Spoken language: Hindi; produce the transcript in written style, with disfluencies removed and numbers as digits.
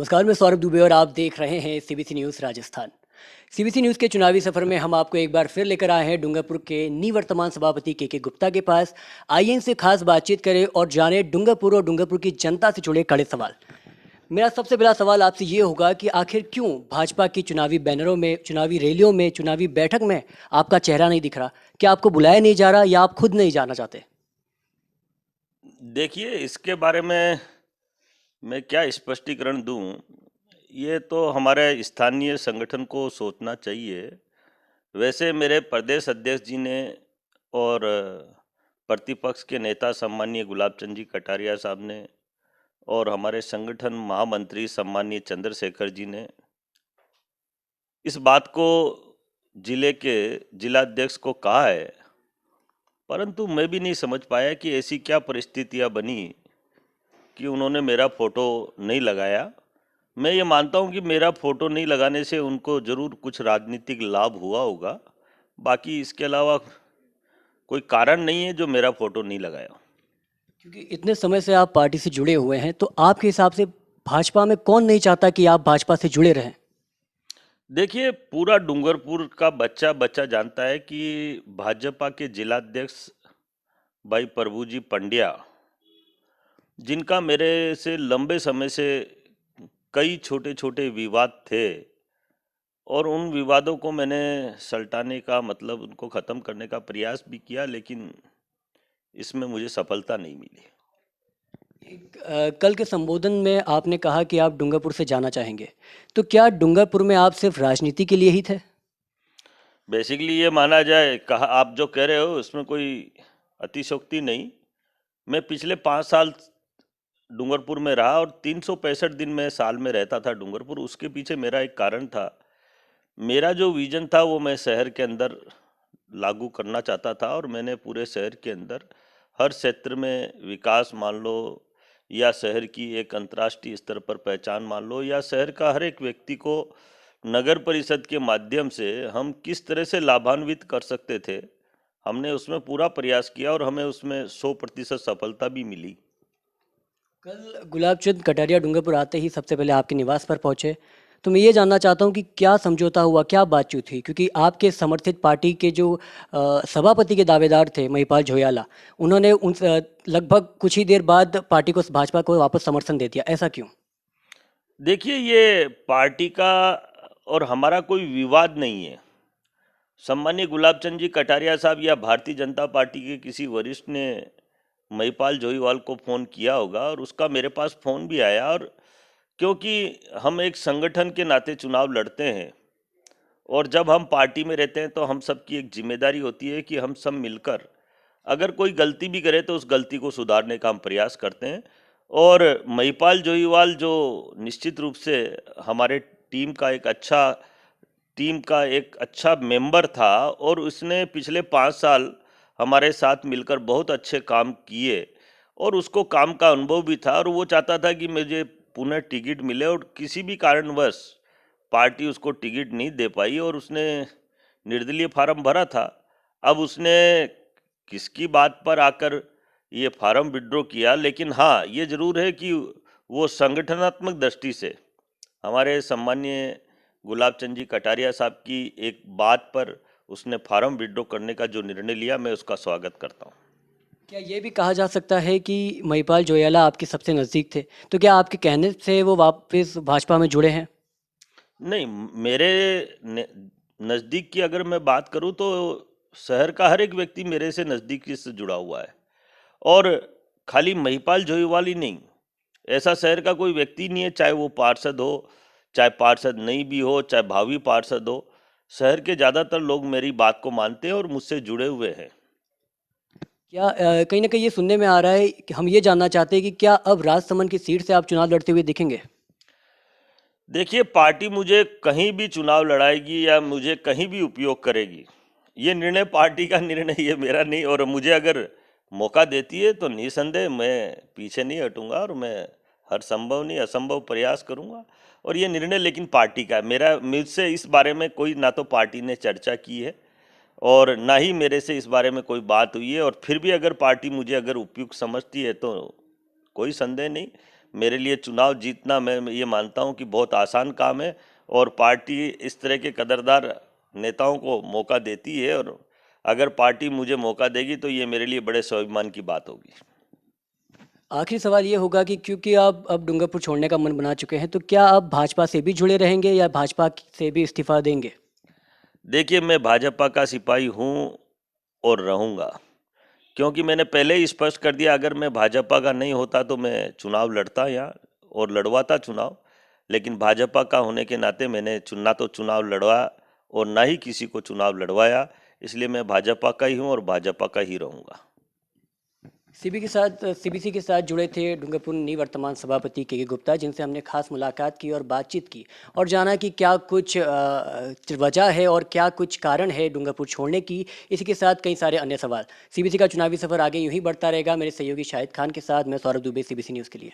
नमस्कार, मैं सौरभ दुबे और आप देख रहे हैं CBC news Rajasthan. CBC news के चुनावी सफर में हम आपको एक बार फिर लेकर आए हैं डूंगरपुर के निवर्तमान सभापति के गुप्ता के पास। आइए इनसे खास बातचीत करें और जाने डूंगरपुर और डूंगरपुर की जनता से जुड़े कड़े सवाल। मेरा सबसे पहला सवाल आपसे ये होगा कि आखिर क्यों भाजपा की चुनावी बैनरों में, चुनावी रैलियों में, चुनावी बैठक में आपका चेहरा नहीं दिख रहा? क्या आपको बुलाया नहीं जा रहा या आप खुद नहीं जाना चाहते? देखिए, इसके बारे में मैं क्या स्पष्टीकरण दूं। ये तो हमारे स्थानीय संगठन को सोचना चाहिए। वैसे मेरे प्रदेश अध्यक्ष जी ने और प्रतिपक्ष के नेता सम्मानीय गुलाब चंद जी कटारिया साहब ने और हमारे संगठन महामंत्री सम्मानीय चंद्रशेखर जी ने इस बात को जिले के जिलाध्यक्ष को कहा है, परंतु मैं भी नहीं समझ पाया कि ऐसी क्या परिस्थितियां बनी कि उन्होंने मेरा फोटो नहीं लगाया। मैं ये मानता हूँ कि मेरा फोटो नहीं लगाने से उनको जरूर कुछ राजनीतिक लाभ हुआ होगा। बाकी इसके अलावा कोई कारण नहीं है जो मेरा फोटो नहीं लगाया। क्योंकि इतने समय से आप पार्टी से जुड़े हुए हैं, तो आपके हिसाब से भाजपा में कौन नहीं चाहता कि आप भाजपा से जुड़े रहें? देखिए, पूरा डूंगरपुर का बच्चा बच्चा जानता है कि भाजपा के जिलाध्यक्ष भाई प्रभु जी पंड्या, जिनका मेरे से लंबे समय से कई छोटे छोटे विवाद थे और उन विवादों को मैंने सल्टाने का मतलब उनको ख़त्म करने का प्रयास भी किया, लेकिन इसमें मुझे सफलता नहीं मिली। कल के संबोधन में आपने कहा कि आप डूंगरपुर से जाना चाहेंगे, तो क्या डूंगरपुर में आप सिर्फ राजनीति के लिए ही थे? बेसिकली ये माना जाए, कहा आप जो कह रहे हो उसमें कोई अतिशयोक्ति नहीं। मैं पिछले 5 साल डूंगरपुर में रहा और 365 दिन मैं साल में रहता था डूंगरपुर। उसके पीछे मेरा एक कारण था। मेरा जो विजन था वो मैं शहर के अंदर लागू करना चाहता था और मैंने पूरे शहर के अंदर हर क्षेत्र में विकास मान लो, या शहर की एक अंतर्राष्ट्रीय स्तर पर पहचान मान लो, या शहर का हर एक व्यक्ति को नगर परिषद के माध्यम से हम किस तरह से लाभान्वित कर सकते थे, हमने उसमें पूरा प्रयास किया और हमें उसमें 100% सफलता भी मिली। कल गुलाब चंद कटारिया डूंगरपुर आते ही सबसे पहले आपके निवास पर पहुंचे, तो मैं ये जानना चाहता हूं कि क्या समझौता हुआ, क्या बातचीत हुई? क्योंकि आपके समर्थित पार्टी के जो सभापति के दावेदार थे महिपाल जोयाला, उन्होंने लगभग कुछ ही देर बाद पार्टी को, भाजपा को वापस समर्थन दे दिया। ऐसा क्यों? देखिए, ये पार्टी का और हमारा कोई विवाद नहीं है। सम्मानीय गुलाब चंद जी कटारिया साहब या भारतीय जनता पार्टी के किसी वरिष्ठ ने महिपाल जोईवाल को फ़ोन किया होगा और उसका मेरे पास फ़ोन भी आया। और क्योंकि हम एक संगठन के नाते चुनाव लड़ते हैं और जब हम पार्टी में रहते हैं तो हम सबकी एक जिम्मेदारी होती है कि हम सब मिलकर अगर कोई गलती भी करे तो उस गलती को सुधारने का हम प्रयास करते हैं। और महिपाल जोईवाल जो निश्चित रूप से हमारे टीम का एक अच्छा मेंबर था और उसने पिछले 5 साल हमारे साथ मिलकर बहुत अच्छे काम किए और उसको काम का अनुभव भी था और वो चाहता था कि मुझे पुनः टिकट मिले, और किसी भी कारणवश पार्टी उसको टिकट नहीं दे पाई और उसने निर्दलीय फार्म भरा था। अब उसने किसकी बात पर आकर ये फार्म विड्रॉ किया, लेकिन हाँ, ये जरूर है कि वो संगठनात्मक दृष्टि से हमारे सम्मानीय गुलाब चंद जी कटारिया साहब की एक बात पर उसने फार्म विड्रॉ करने का जो निर्णय लिया, मैं उसका स्वागत करता हूँ। क्या ये भी कहा जा सकता है कि महिपाल जोयाला आपके सबसे नज़दीक थे, तो क्या आपके कहने से वो वापस भाजपा में जुड़े हैं? नहीं, मेरे नज़दीक की अगर मैं बात करूँ तो शहर का हर एक व्यक्ति मेरे से नज़दीकी से जुड़ा हुआ है। और खाली महिपाल जोईवाल ही नहीं, ऐसा शहर का कोई व्यक्ति नहीं है, चाहे वो पार्षद हो, चाहे पार्षद नहीं भी हो, चाहे भावी पार्षद हो, शहर के ज़्यादातर लोग मेरी बात को मानते हैं और मुझसे जुड़े हुए हैं। क्या कहीं न कहीं ये सुनने में आ रहा है कि हम ये जानना चाहते हैं कि क्या अब राजसमंद की सीट से आप चुनाव लड़ते हुए दिखेंगे? देखिए, पार्टी मुझे कहीं भी चुनाव लड़ाएगी या मुझे कहीं भी उपयोग करेगी, ये निर्णय पार्टी का निर्णय, ये मेरा नहीं। और मुझे अगर मौका देती है तो निसंदेह मैं पीछे नहीं हटूंगा और मैं हर संभव नहीं असंभव प्रयास करूंगा। और ये निर्णय लेकिन पार्टी का है। मेरा मुझसे इस बारे में कोई, ना तो पार्टी ने चर्चा की है और ना ही मेरे से इस बारे में कोई बात हुई है। और फिर भी अगर पार्टी मुझे अगर उपयुक्त समझती है तो कोई संदेह नहीं, मेरे लिए चुनाव जीतना मैं ये मानता हूँ कि बहुत आसान काम है, और पार्टी इस तरह के कदरदार नेताओं को मौका देती है, और अगर पार्टी मुझे मौका देगी तो ये मेरे लिए बड़े स्वाभिमान की बात होगी। आखिरी सवाल ये होगा कि क्योंकि आप अब डूंगरपुर छोड़ने का मन बना चुके हैं, तो क्या आप भाजपा से भी जुड़े रहेंगे या भाजपा से भी इस्तीफा देंगे? देखिए, मैं भाजपा का सिपाही हूँ और रहूँगा, क्योंकि मैंने पहले ही स्पष्ट कर दिया, अगर मैं भाजपा का नहीं होता तो मैं चुनाव लड़ता यहाँ और लड़वाता चुनाव, लेकिन भाजपा का होने के नाते मैंने ना तो चुनाव लड़वा और ना ही किसी को चुनाव लड़वाया, इसलिए मैं भाजपा का ही हूँ और भाजपा का ही रहूँगा। सीबीसी के साथ जुड़े थे डूंगरपुर निवर्तमान सभापति के गुप्ता, जिनसे हमने खास मुलाकात की और बातचीत की और जाना कि क्या कुछ वजह है और क्या कुछ कारण है डूंगरपुर छोड़ने की। इसी के साथ कई सारे अन्य सवाल। सीबीसी का चुनावी सफर आगे यूं ही बढ़ता रहेगा। मेरे सहयोगी शाहिद खान के साथ मैं सौरभ दुबे, सीबीसी न्यूज़ के लिए।